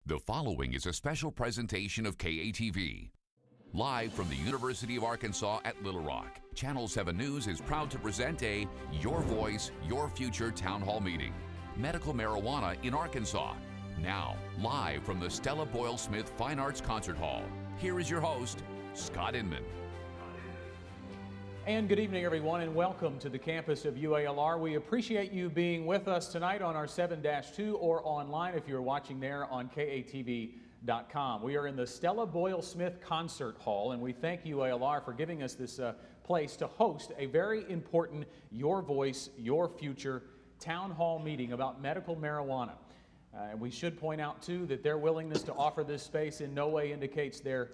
The following is a special presentation of KATV. Live from the University of Arkansas at Little Rock, Channel 7 News is proud to present a Your Voice, Your Future town hall meeting. Medical marijuana in Arkansas. Now, live from the Stella Boyle Smith Fine Arts Concert Hall, here is your host, Scott Inman. And good evening, everyone, and welcome to the campus of UALR. We appreciate you being with us tonight on our 7-2 or online if you're watching there on KATV.com. We are in the Stella Boyle Smith Concert Hall, and we thank UALR for giving us this place to host a very important Your Voice, Your Future town hall meeting about medical marijuana. And we should point out, too, that their willingness to offer this space in no way indicates their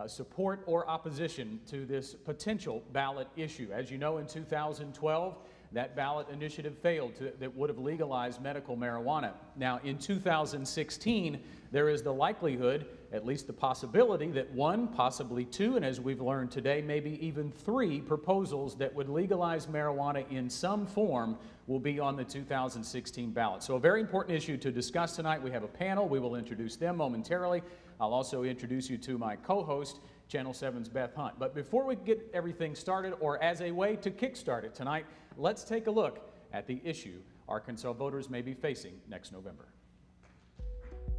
support or opposition to this potential ballot issue. As you know, in 2012, that ballot initiative failed that would have legalized medical marijuana. Now, in 2016, there is the likelihood, at least the possibility, that one, possibly two, and as we've learned today, maybe even three proposals that would legalize marijuana in some form will be on the 2016 ballot. So a very important issue to discuss tonight. We have a panel. We will introduce them momentarily. I'll also introduce you to my co-host, Channel 7's Beth Hunt. But before we get everything started, or as a way to kickstart it tonight, let's take a look at the issue Arkansas voters may be facing next November.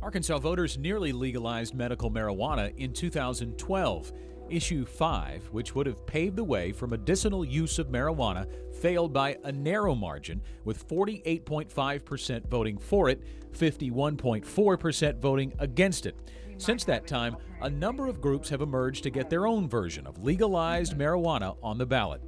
Arkansas voters nearly legalized medical marijuana in 2012. Issue 5, which would have paved the way for medicinal use of marijuana, failed by a narrow margin, with 48.5% voting for it, 51.4% voting against it. Since that time, a number of groups have emerged to get their own version of legalized marijuana on the ballot.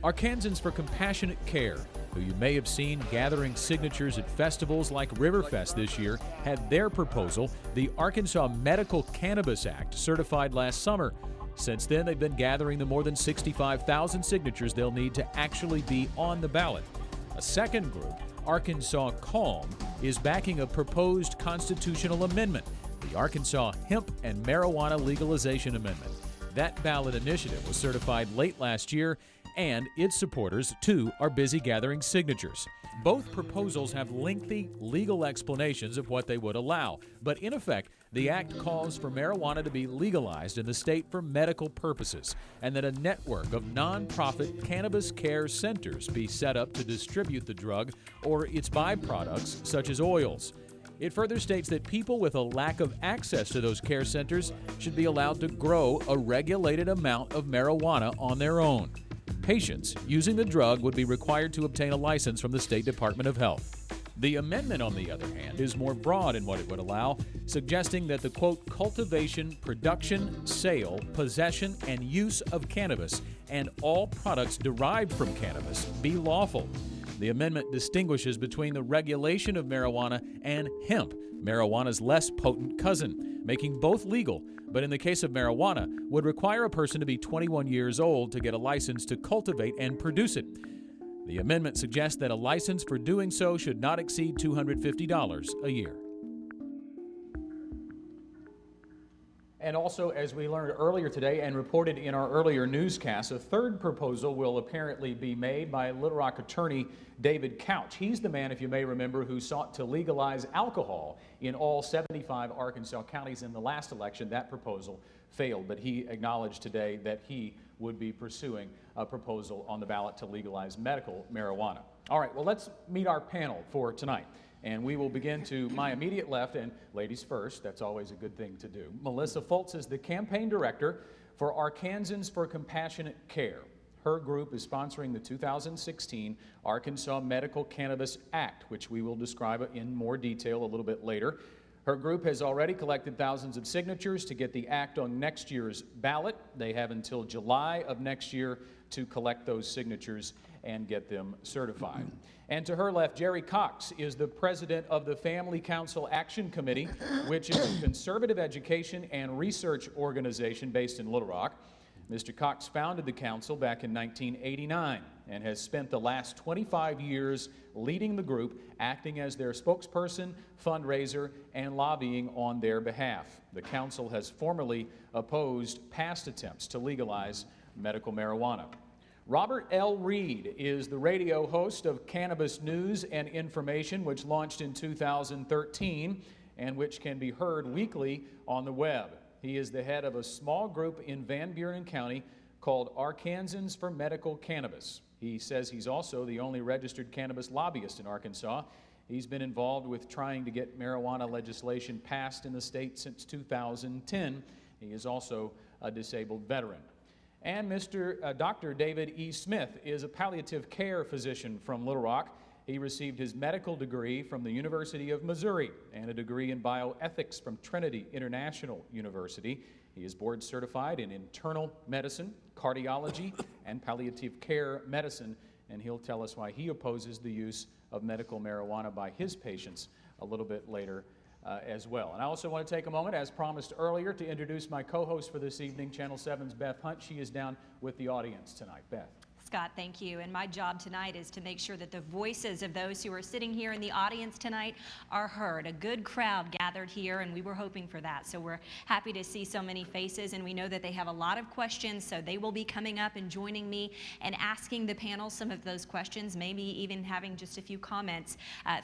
Arkansans for Compassionate Care, who you may have seen gathering signatures at festivals like Riverfest this year, had their proposal, the Arkansas Medical Cannabis Act, certified last summer. Since then, they've been gathering the more than 65,000 signatures they'll need to actually be on the ballot. A second group, Arkansas Calm, is backing a proposed constitutional amendment, the Arkansas Hemp and Marijuana Legalization Amendment. That ballot initiative was certified late last year, and its supporters, too, are busy gathering signatures. Both proposals have lengthy legal explanations of what they would allow, but in effect, the act calls for marijuana to be legalized in the state for medical purposes, and that a network of nonprofit cannabis care centers be set up to distribute the drug or its byproducts, such as oils. It further states that people with a lack of access to those care centers should be allowed to grow a regulated amount of marijuana on their own. Patients using the drug would be required to obtain a license from the State Department of Health. The amendment, on the other hand, is more broad in what it would allow, suggesting that the, quote, cultivation, production, sale, possession, and use of cannabis and all products derived from cannabis be lawful. The amendment distinguishes between the regulation of marijuana and hemp, marijuana's less potent cousin, making both legal, but in the case of marijuana, would require a person to be 21 years old to get a license to cultivate and produce it. The amendment suggests that a license for doing so should not exceed $250 a year. And also, as we learned earlier today and reported in our earlier newscast, a third proposal will apparently be made by Little Rock attorney David Couch. He's the man, if you may remember, who sought to legalize alcohol in all 75 Arkansas counties in the last election. That proposal failed, but he acknowledged today that he would be pursuing a proposal on the ballot to legalize medical marijuana. All right, well, let's meet our panel for tonight. And we will begin to my immediate left, and ladies first, that's always a good thing to do. Melissa Fultz is the campaign director for Arkansans for Compassionate Care. Her group is sponsoring the 2016 Arkansas Medical Cannabis Act, which we will describe in more detail a little bit later. Her group has already collected thousands of signatures to get the act on next year's ballot. They have until July of next year to collect those signatures and get them certified. And to her left, Jerry Cox is the president of the Family Council Action Committee, which is a conservative education and research organization based in Little Rock. Mr. Cox founded the council back in 1989 and has spent the last 25 years leading the group, acting as their spokesperson, fundraiser, and lobbying on their behalf. The council has formally opposed past attempts to legalize medical marijuana. Robert L. Reed is the radio host of Cannabis News and Information, which launched in 2013, and which can be heard weekly on the web. He is the head of a small group in Van Buren County called Arkansans for Medical Cannabis. He says he's also the only registered cannabis lobbyist in Arkansas. He's been involved with trying to get marijuana legislation passed in the state since 2010. He is also a disabled veteran. And Dr. David E. Smith is a palliative care physician from Little Rock. He received his medical degree from the University of Missouri and a degree in bioethics from Trinity International University. He is board certified in internal medicine, cardiology, and palliative care medicine, and he'll tell us why he opposes the use of medical marijuana by his patients a little bit later as well. And I also want to take a moment, as promised earlier, to introduce my co-host for this evening, Channel 7's Beth Hunt. She is down with the audience tonight. Beth. Scott, thank you. And my job tonight is to make sure that the voices of those who are sitting here in the audience tonight are heard. A good crowd gathered here, and we were hoping for that. So we're happy to see so many faces, and we know that they have a lot of questions, so they will be coming up and joining me and asking the panel some of those questions, maybe even having just a few comments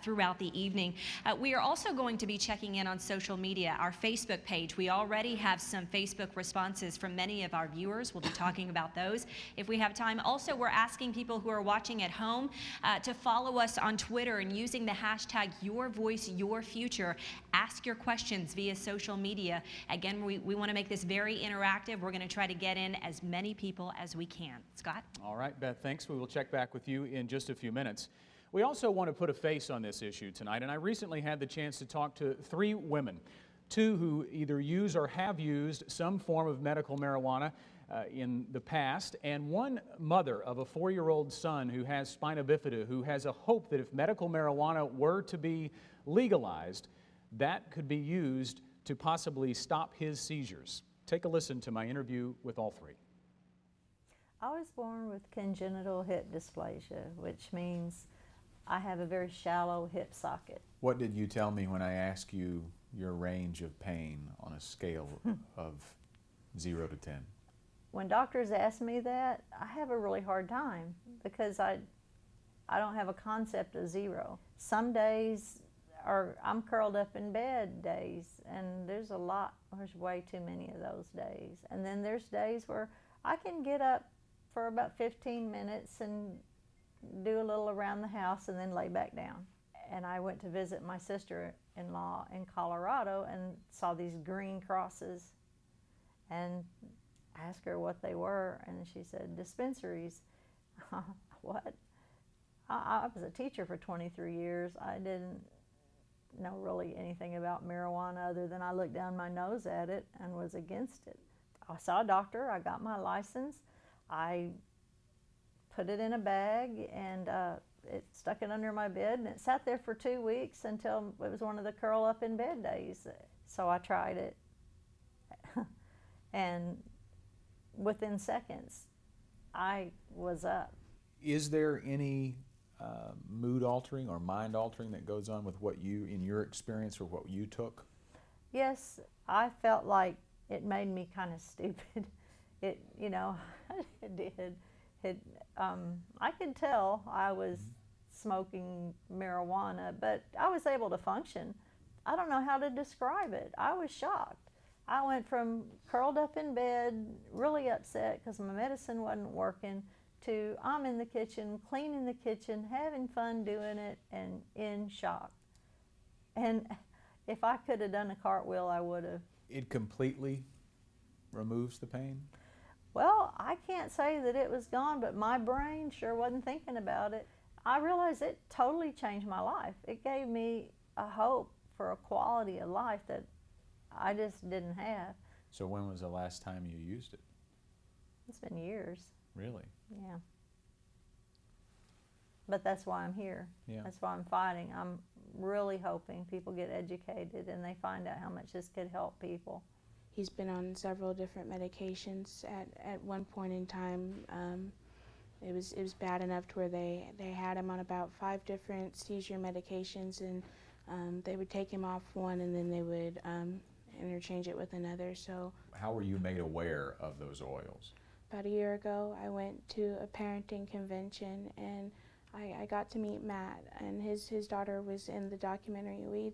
throughout the evening. We are also going to be checking in on social media, our Facebook page. We already have some Facebook responses from many of our viewers. We'll be talking about those if we have time. Also, we're asking people who are watching at home to follow us on Twitter and using the hashtag #YourVoiceYourFuture. Ask your questions via social media. Again, we want to make this very interactive. We're going to try to get in as many people as we can. Scott? All right, Beth, thanks. We will check back with you in just a few minutes. We also want to put a face on this issue tonight, and I recently had the chance to talk to 3 women, 2 who either use or have used some form of medical marijuana in the past, and 1 mother of a 4-year-old son who has spina bifida, who has a hope that if medical marijuana were to be legalized, that could be used to possibly stop his seizures. Take a listen to my interview with all 3. I was born with congenital hip dysplasia, which means I have a very shallow hip socket. What did you tell me when I asked you your range of pain on a scale of 0 to 10? When doctors ask me that, I have a really hard time because I don't have a concept of 0. Some days I'm curled up in bed days, and there's way too many of those days. And then there's days where I can get up for about 15 minutes and do a little around the house and then lay back down. And I went to visit my sister-in-law in Colorado and saw these green crosses and asked her what they were, and she said, dispensaries. What? I was a teacher for 23 years. I didn't know really anything about marijuana other than I looked down my nose at it and was against it. I saw a doctor, I got my license, I put it in a bag, and it stuck it under my bed, and it sat there for 2 weeks until it was one of the curl up in bed days. So I tried it, and within seconds, I was up. Is there any mood altering or mind altering that goes on with what you, in your experience, or what you took? Yes, I felt like it made me kind of stupid. It, you know, it did. I could tell I was smoking marijuana, but I was able to function. I don't know how to describe it. I was shocked. I went from curled up in bed, really upset because my medicine wasn't working, to I'm in the kitchen, cleaning the kitchen, having fun doing it, and in shock. And if I could have done a cartwheel, I would have. It completely removes the pain? Well, I can't say that it was gone, but my brain sure wasn't thinking about it. I realized it totally changed my life. It gave me a hope for a quality of life that I just didn't have. So when was the last time you used it? It's been years. Really? Yeah. But that's why I'm here. Yeah. That's why I'm fighting. I'm really hoping people get educated and they find out how much this could help people. He's been on several different medications. At one point in time, it was bad enough to where they had him on about 5 different seizure medications, and they would take him off one and then they would interchange it with another. So how were you made aware of those oils? about a year ago, I went to a parenting convention, and I got to meet Matt, and his daughter was in the documentary.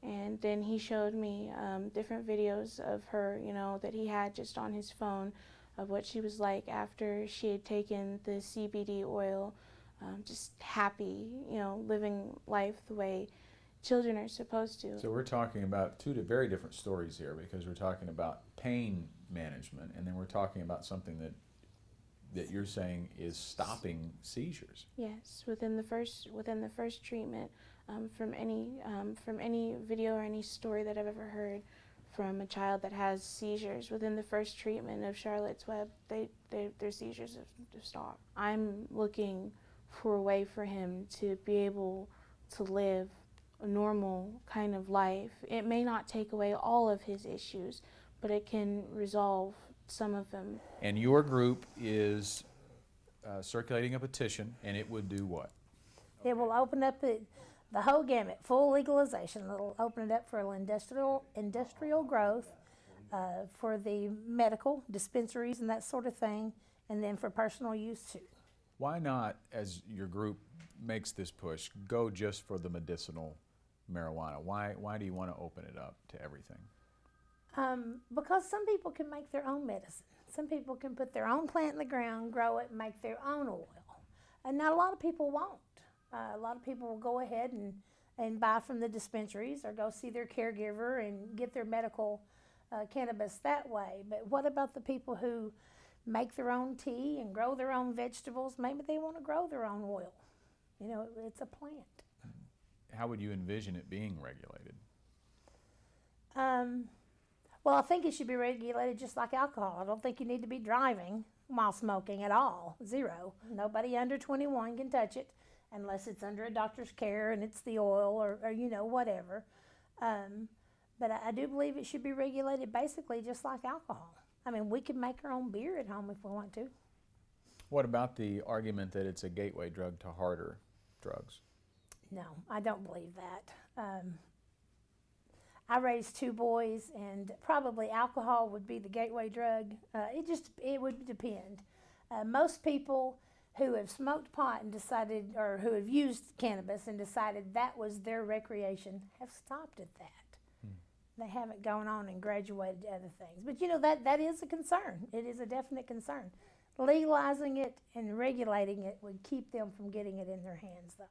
And then he showed me different videos of her, you know, that he had just on his phone of what she was like after she had taken the CBD oil, just happy, you know, living life the way children are supposed to. So we're talking about two very different stories here, because we're talking about pain management, and then we're talking about something that you're saying is stopping seizures. Yes, within the first treatment, from any video or any story that I've ever heard from a child that has seizures, within the first treatment of Charlotte's Web, their seizures have stopped. I'm looking for a way for him to be able to live a normal kind of life. It may not take away all of his issues, but it can resolve some of them. And your group is circulating a petition, and it would do what? It will open up the whole gamut, full legalization. It'll open it up for industrial growth, for the medical dispensaries and that sort of thing, and then for personal use too. Why not, as your group makes this push, go just for the medicinal marijuana? Why do you want to open it up to everything? Because some people can make their own medicine. Some people can put their own plant in the ground, grow it, and make their own oil. And not a lot of people won't. A lot of people will go ahead and buy from the dispensaries or go see their caregiver and get their medical cannabis that way. But what about the people who make their own tea and grow their own vegetables? Maybe they want to grow their own oil. You know, it's a plant. How would you envision it being regulated? Well, I think it should be regulated just like alcohol. I don't think you need to be driving while smoking at all. Zero. Nobody under 21 can touch it unless it's under a doctor's care and it's the oil or you know, whatever. But I do believe it should be regulated basically just like alcohol. I mean, we can make our own beer at home if we want to. What about the argument that it's a gateway drug to harder drugs? No, I don't believe that. I raised two boys, and probably alcohol would be the gateway drug. It would depend. Most people who have smoked pot and decided, or who have used cannabis and decided that was their recreation, have stopped at that. They haven't gone on and graduated to other things. But you know, that is a concern. It is a definite concern. Legalizing it and regulating it would keep them from getting it in their hands, though.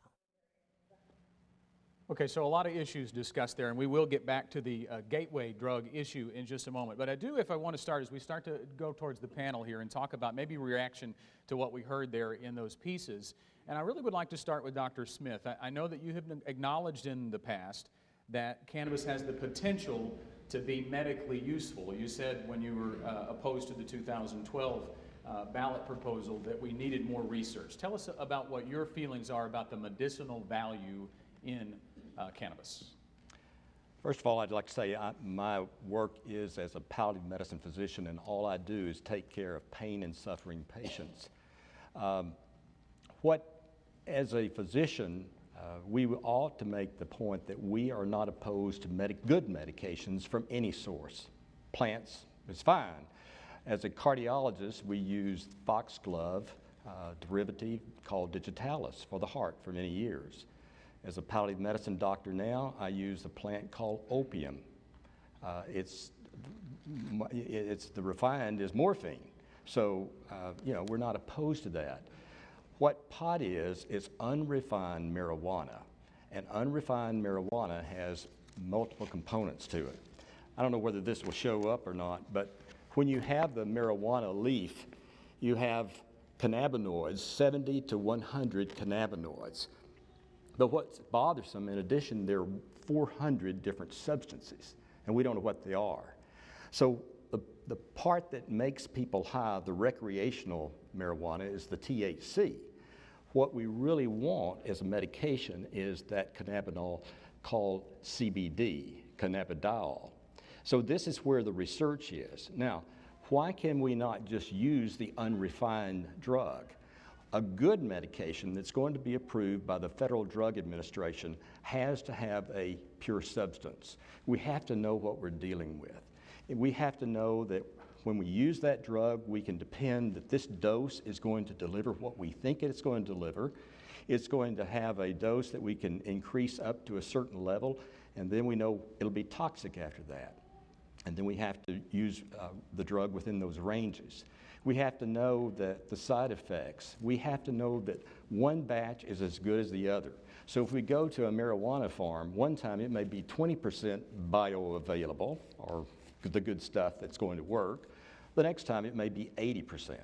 Okay, so a lot of issues discussed there, and we will get back to the gateway drug issue in just a moment. But I do, if I want to start, as we start to go towards the panel here and talk about maybe reaction to what we heard there in those pieces. And I really would like to start with Dr. Smith. I know that you have acknowledged in the past that cannabis has the potential to be medically useful. You said when you were opposed to the 2012 ballot proposal that we needed more research. Tell us about what your feelings are about the medicinal value in cannabis. First of all, I'd like to say my work is as a palliative medicine physician, and all I do is take care of pain and suffering patients. As a physician, we ought to make the point that we are not opposed to good medications from any source. Plants is fine. As a cardiologist, we use foxglove derivative called digitalis for the heart for many years. As a palliative medicine doctor now, I use a plant called opium. The refined is morphine. So, you know, we're not opposed to that. What pot is unrefined marijuana. And unrefined marijuana has multiple components to it. I don't know whether this will show up or not, but when you have the marijuana leaf, you have cannabinoids, 70 to 100 cannabinoids. But what's bothersome, in addition, there are 400 different substances, and we don't know what they are. So the part that makes people high, the recreational marijuana, is the THC. What we really want as a medication is that cannabinol called CBD, cannabidiol. So this is where the research is. Now, why can we not just use the unrefined drug? A good medication that's going to be approved by the Federal Drug Administration has to have a pure substance. We have to know what we're dealing with. We have to know that when we use that drug, we can depend that this dose is going to deliver what we think it's going to deliver. It's going to have a dose that we can increase up to a certain level, And then we know it'll be toxic after that. And then we have to use the drug within those ranges. We have to know that the side effects, we have to know that one batch is as good as the other. So if we go to a marijuana farm, one time it may be 20% bioavailable, or the good stuff that's going to work. The next time it may be 80%.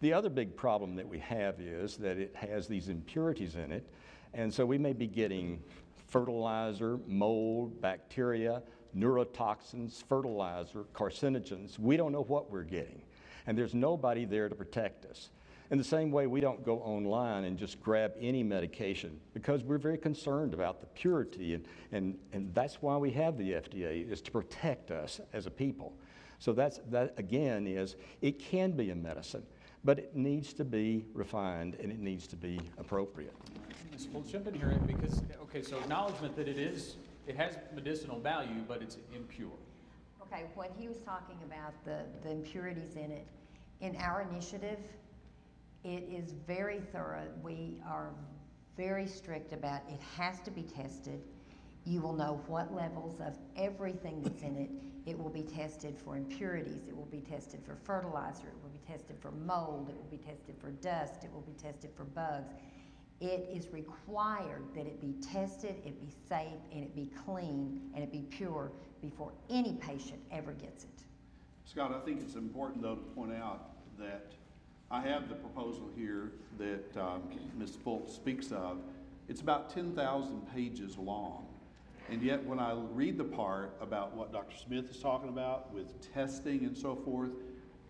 The other big problem that we have is that it has these impurities in it, and so we may be getting fertilizer, mold, bacteria, neurotoxins, fertilizer, carcinogens. We don't know what we're getting, and there's nobody there to protect us. In the same way, we don't go online and just grab any medication because we're very concerned about the purity, and that's why we have the FDA, is to protect us as a people. So that again is, it can be a medicine, but it needs to be refined and it needs to be appropriate. We'll jump in here because, okay, so acknowledgement that it has medicinal value, but it's impure. Okay, when he was talking about the impurities in it, in our initiative, it is very thorough. We are very strict about it has to be tested. You will know what levels of everything that's in it. It will be tested for impurities. It will be tested for fertilizer. It will be tested for mold. It will be tested for dust. It will be tested for bugs. It is required that it be tested, it be safe, and it be clean, and it be pure before any patient ever gets it. Scott, I think it's important, though, to point out that I have the proposal here that Ms. Fultz speaks of. It's about 10,000 pages long. And yet when I read the part about what Dr. Smith is talking about with testing and so forth,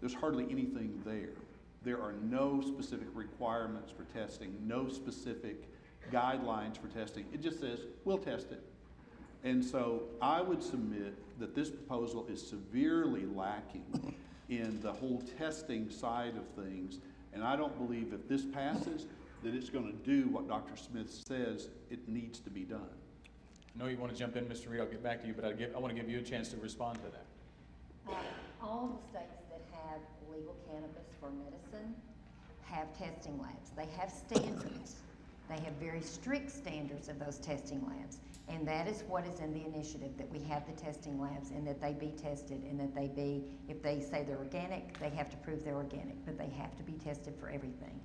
there's hardly anything there. There are no specific requirements for testing, no specific guidelines for testing. It just says, we'll test it. And so I would submit that this proposal is severely lacking in the whole testing side of things. And I don't believe if this passes that it's going to do what Dr. Smith says it needs to be done. I know you want to jump in, Mr. Reed. I'll get back to you, but I want to give you a chance to respond to that. All the states that have legal cannabis for medicine have testing labs. They have standards. They have very strict standards of those testing labs. And that is what is in the initiative, that we have the testing labs and that they be tested and that they be, if they say they're organic, they have to prove they're organic, but they have to be tested for everything.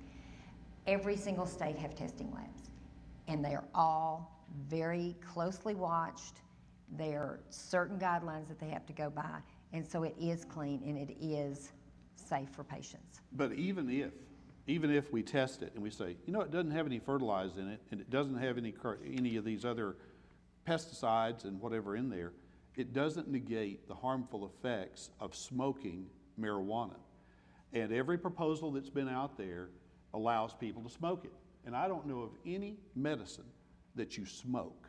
Every single state have testing labs, and they are all very closely watched. There are certain guidelines that they have to go by, and so it is clean and it is safe for patients. But even if we test it and we say, you know, it doesn't have any fertilizer in it and it doesn't have any of these other pesticides and whatever in there, it doesn't negate the harmful effects of smoking marijuana. And every proposal that's been out there allows people to smoke it. And I don't know of any medicine that you smoke.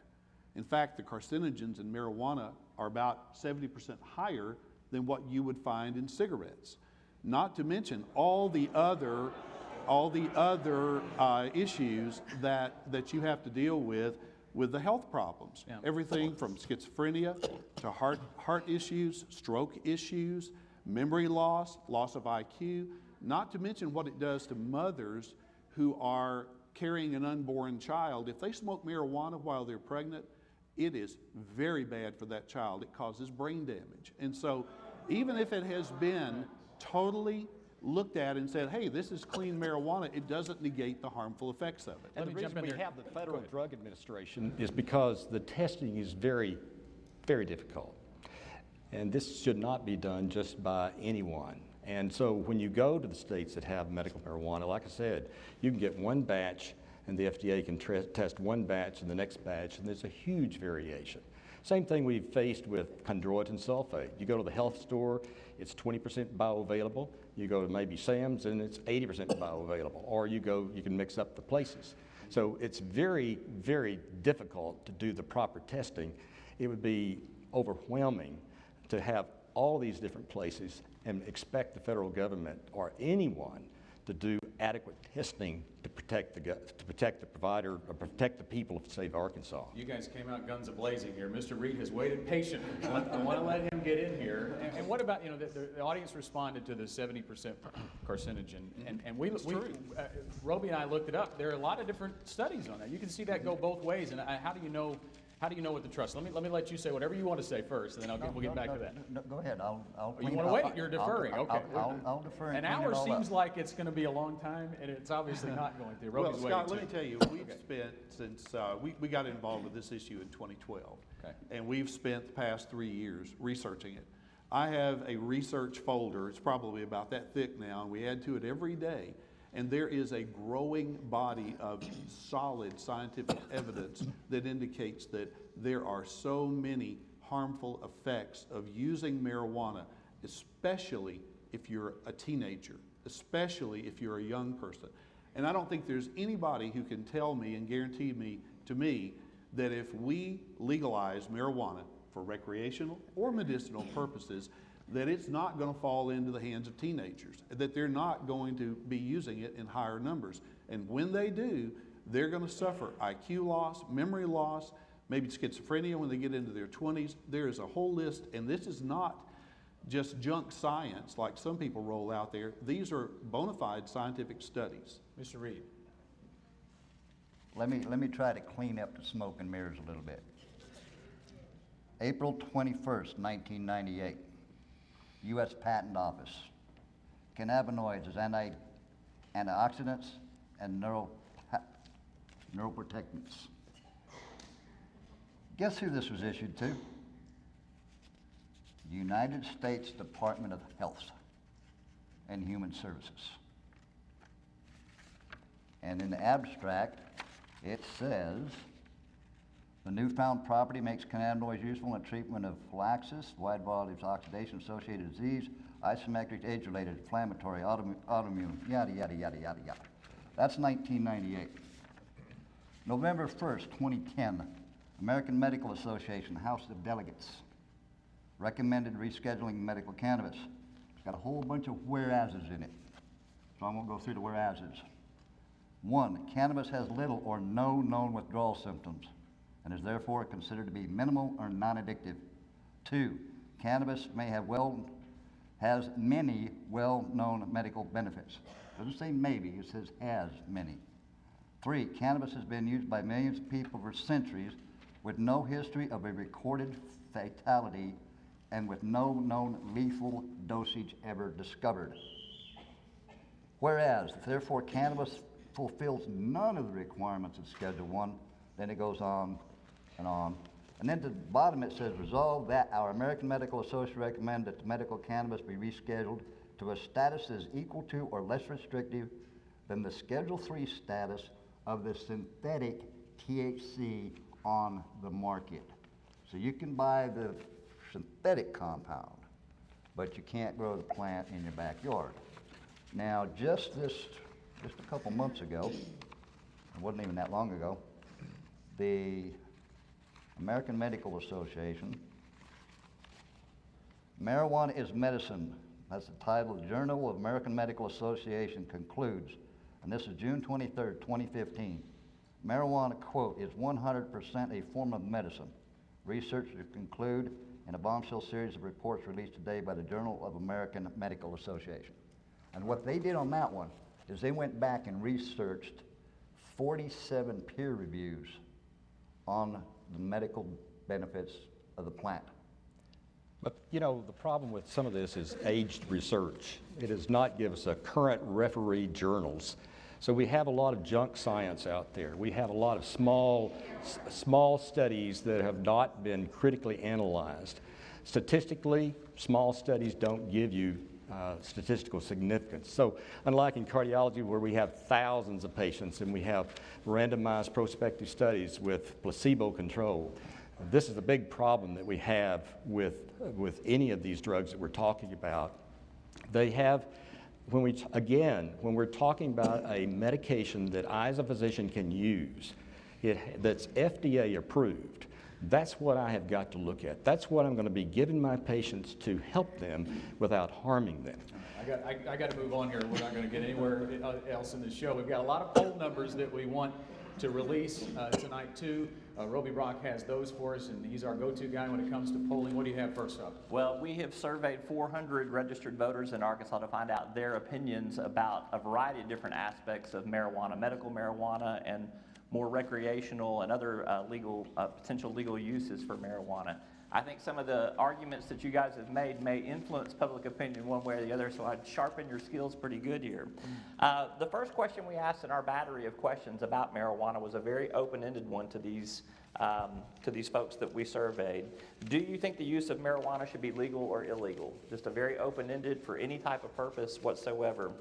In fact, the carcinogens in marijuana are about 70% higher than what you would find in cigarettes. Not to mention all the other issues that you have to deal with the health problems. Yeah. Everything from schizophrenia to heart issues, stroke issues, memory loss, loss of IQ, not to mention what it does to mothers who are carrying an unborn child. If they smoke marijuana while they're pregnant, it is very bad for that child. It causes brain damage. And so even if it has been totally looked at and said, hey, this is clean marijuana, it doesn't negate the harmful effects of it. And the reason we have the Federal Drug Administration is because the testing is very, very difficult. And this should not be done just by anyone. And so when you go to the states that have medical marijuana, like I said, you can get one batch and the FDA can test one batch and the next batch, and there's a huge variation. Same thing we've faced with chondroitin sulfate. You go to the health store, it's 20% bioavailable. You go to maybe Sam's and it's 80% bioavailable. Or you can mix up the places. So it's very, very difficult to do the proper testing. It would be overwhelming to have all these different places and expect the federal government or anyone to do adequate testing to protect the provider or protect the people of the state of Arkansas. You guys came out guns a-blazing here. Mr. Reed has waited patiently. I want to let him get in here. And what about, you know, the audience responded to the 70% carcinogen, and Roby and I looked it up. There are a lot of different studies on that. You can see that go both ways. And how do you know How do you know what to trust? Let me let you say whatever you want to say first, and then we'll get back to that. No, go ahead. I'll You want to wait? You're deferring. Okay. I'll defer. An hour seems like it's going to be a long time, and it's obviously not going to. Well, Roby's Scott, waiting let me tell you, we've spent since we got involved with this issue in 2012, and we've spent the past 3 years researching it. I have a research folder. It's probably about that thick now, and we add to it every day. And there is a growing body of solid scientific evidence that indicates that there are so many harmful effects of using marijuana, especially if you're a teenager, especially if you're a young person. And I don't think there's anybody who can tell me and guarantee to me that if we legalize marijuana for recreational or medicinal purposes, that it's not going to fall into the hands of teenagers, that they're not going to be using it in higher numbers. And when they do, they're going to suffer IQ loss, memory loss, maybe schizophrenia when they get into their 20s. There is a whole list, and this is not just junk science like some people roll out there. These are bona fide scientific studies. Mr. Reed. Let me try to clean up the smoke and mirrors a little bit. April 21st, 1998. U.S. Patent Office. Cannabinoids as antioxidants and neuroprotectants. Guess who this was issued to? The United States Department of Health and Human Services. And in the abstract, it says, the newfound property makes cannabinoids useful in the treatment of prophylaxis, wide variety of oxidation-associated disease, isometric, age-related, inflammatory, autoimmune, yada, yada, yada, yada, yada. That's 1998. November 1st, 2010, American Medical Association, House of Delegates, recommended rescheduling medical cannabis. It's got a whole bunch of whereases in it, so I won't go through the whereases. 1, cannabis has little or no known withdrawal symptoms and is therefore considered to be minimal or non-addictive. 2, cannabis has many well-known medical benefits. It doesn't say maybe, it says has many. 3, cannabis has been used by millions of people for centuries with no history of a recorded fatality and with no known lethal dosage ever discovered. Whereas, therefore, cannabis fulfills none of the requirements of Schedule 1, then it goes on and on. And then to the bottom it says, resolve that our American Medical Association recommend that the medical cannabis be rescheduled to a status that is equal to or less restrictive than the Schedule 3 status of the synthetic THC on the market. So you can buy the synthetic compound, but you can't grow the plant in your backyard. Now, just a couple months ago, it wasn't even that long ago, the American Medical Association, Marijuana is Medicine, that's the title, the Journal of American Medical Association concludes, and this is June 23rd, 2015, marijuana, quote, is 100% a form of medicine. Researchers conclude in a bombshell series of reports released today by the Journal of American Medical Association. And what they did on that one is they went back and researched 47 peer reviews on the medical benefits of the plant. But you know, the problem with some of this is aged research. It does not give us a current refereed journals. So we have a lot of junk science out there. We have a lot of small studies that have not been critically analyzed. Statistically, small studies don't give you statistical significance. So unlike in cardiology where we have thousands of patients and we have randomized prospective studies with placebo control, this is a big problem that we have with any of these drugs that we're talking about. They have, when we're talking about a medication that I as a physician can use, that's FDA approved, that's what I have got to look at. That's what I'm going to be giving my patients to help them without harming them. I got to move on here. We're not going to get anywhere else in the show. We've got a lot of poll numbers that we want to release tonight too. Roby Brock has those for us, and he's our go-to guy when it comes to polling. What do you have first up? Well, we have surveyed 400 registered voters in Arkansas to find out their opinions about a variety of different aspects of marijuana, medical marijuana, and more recreational and other potential legal uses for marijuana. I think some of the arguments that you guys have made may influence public opinion one way or the other, so I'd sharpen your skills pretty good here. The first question we asked in our battery of questions about marijuana was a very open-ended one to these folks that we surveyed. Do you think the use of marijuana should be legal or illegal? Just a very open-ended for any type of purpose whatsoever.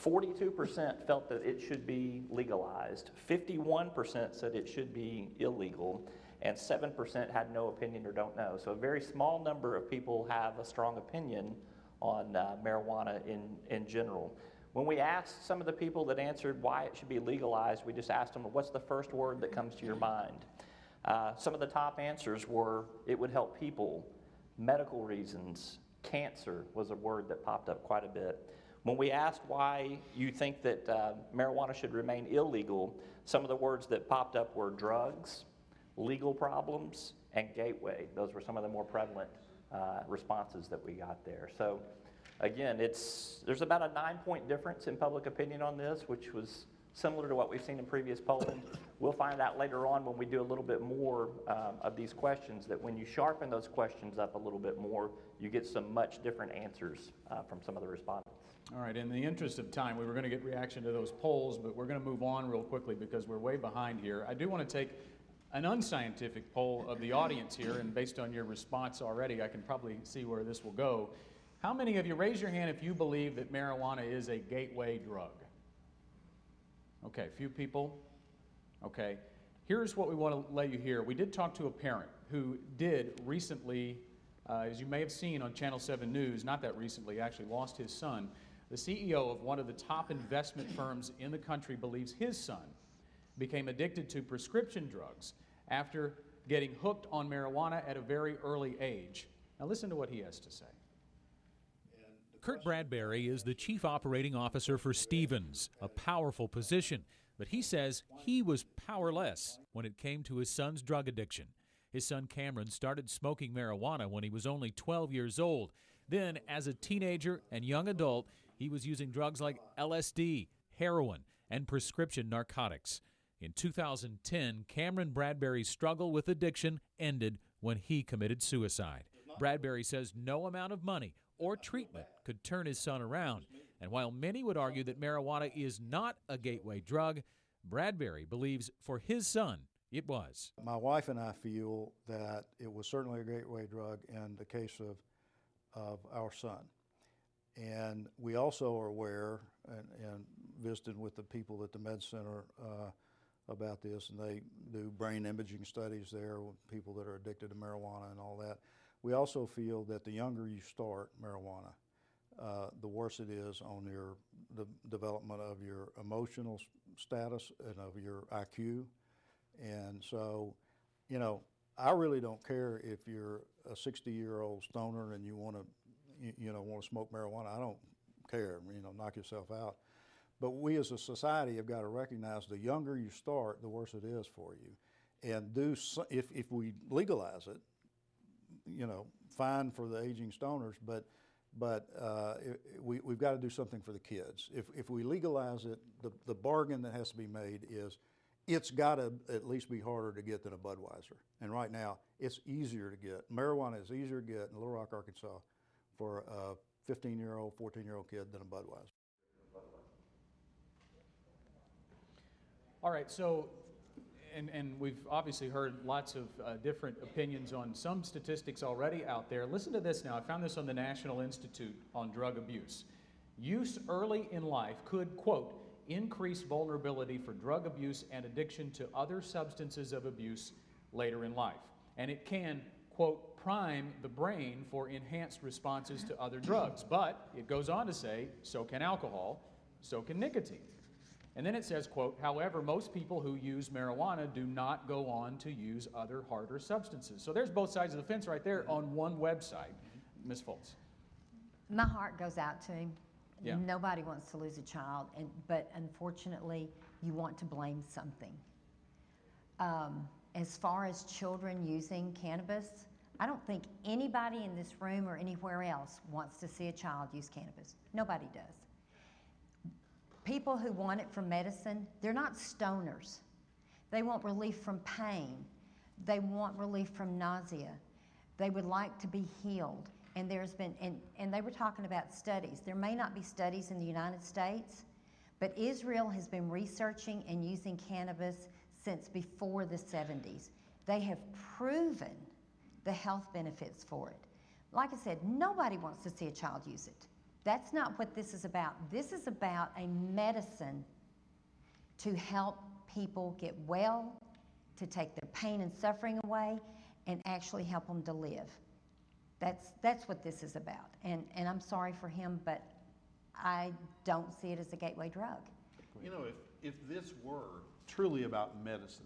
42% felt that it should be legalized. 51% said it should be illegal. And 7% had no opinion or don't know. So a very small number of people have a strong opinion on marijuana in general. When we asked some of the people that answered why it should be legalized, we just asked them, what's the first word that comes to your mind? Some of the top answers were, it would help people, medical reasons, cancer was a word that popped up quite a bit. When we asked why you think that marijuana should remain illegal, some of the words that popped up were drugs, legal problems, and gateway. Those were some of the more prevalent responses that we got there. So again, there's about a 9-point difference in public opinion on this, which was similar to what we've seen in previous polling. We'll find out later on when we do a little bit more of these questions that when you sharpen those questions up a little bit more, you get some much different answers from some of the respondents. All right, in the interest of time, we were going to get reaction to those polls, but we're going to move on real quickly because we're way behind here. I do want to take an unscientific poll of the audience here, and based on your response already, I can probably see where this will go. How many of you, raise your hand if you believe that marijuana is a gateway drug? Okay, few people. Okay, here's what we want to let you hear. We did talk to a parent who did recently, as you may have seen on Channel 7 News, not that recently, actually lost his son. The CEO of one of the top investment firms in the country believes his son became addicted to prescription drugs after getting hooked on marijuana at a very early age. Now listen to what he has to say. Kurt Bradbury is the chief operating officer for Stevens, a powerful position, but he says he was powerless when it came to his son's drug addiction. His son Cameron started smoking marijuana when he was only 12 years old. Then, as a teenager and young adult, he was using drugs like LSD, heroin, and prescription narcotics. In 2010, Cameron Bradbury's struggle with addiction ended when he committed suicide. Bradbury says no amount of money or treatment could turn his son around. And while many would argue that marijuana is not a gateway drug, Bradbury believes for his son it was. My wife and I feel that it was certainly a gateway drug in the case of our son. And we also are aware and visited with the people at the Med Center about this, and they do brain imaging studies there with people that are addicted to marijuana and all that. We also feel that the younger you start marijuana, the worse it is on the development of your emotional status and of your IQ. And so, you know, I really don't care if you're a 60-year-old stoner and you want to smoke marijuana. I don't care, knock yourself out. But we as a society have got to recognize the younger you start, the worse it is for you. And if we legalize it, fine for the aging stoners, but we've got to do something for the kids. If we legalize it, the bargain that has to be made is it's got to at least be harder to get than a Budweiser. And right now, it's easier to get. Marijuana is easier to get in Little Rock, Arkansas for a 15-year-old, 14-year-old kid than a Budweiser. All right, so, and we've obviously heard lots of different opinions on some statistics already out there. Listen to this now. I found this on the National Institute on Drug Abuse. Use early in life could, quote, increase vulnerability for drug abuse and addiction to other substances of abuse later in life. And it can, quote, prime the brain for enhanced responses to other drugs. But it goes on to say, so can alcohol, so can nicotine. And then it says, quote, however, most people who use marijuana do not go on to use other harder substances. So there's both sides of the fence right there on one website. Ms. Foltz. My heart goes out to him. Yeah. Nobody wants to lose a child, but unfortunately, you want to blame something. As far as children using cannabis, I don't think anybody in this room or anywhere else wants to see a child use cannabis. Nobody does. People who want it for medicine, they're not stoners. They want relief from pain. They want relief from nausea. They would like to be healed. And there's been, and they were talking about studies. There may not be studies in the United States, but Israel has been researching and using cannabis since before the 70s. They have proven the health benefits for it. Like I said, nobody wants to see a child use it. That's not what this is about. This is about a medicine to help people get well, to take their pain and suffering away, and actually help them to live. That's what this is about. And I'm sorry for him, but I don't see it as a gateway drug. You know, if this were truly about medicine,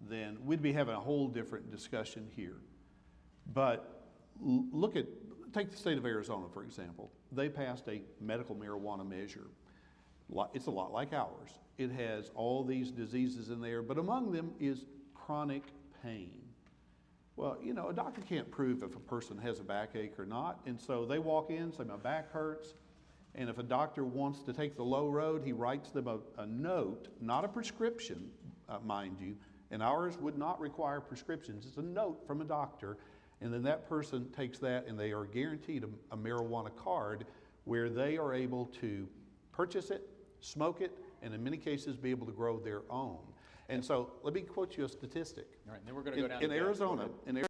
then we'd be having a whole different discussion here. But take the state of Arizona, for example. They passed a medical marijuana measure. It's a lot like ours. It has all these diseases in there, but among them is chronic pain. Well, you know, a doctor can't prove if a person has a backache or not, and so they walk in, say, my back hurts, and if a doctor wants to take the low road, he writes them a note, not a prescription, mind you, and ours would not require prescriptions. It's a note from a doctor, and then that person takes that and they are guaranteed a marijuana card where they are able to purchase it, smoke it, and in many cases be able to grow their own. And so let me quote you a statistic. All right, then we're going to go down in Arizona.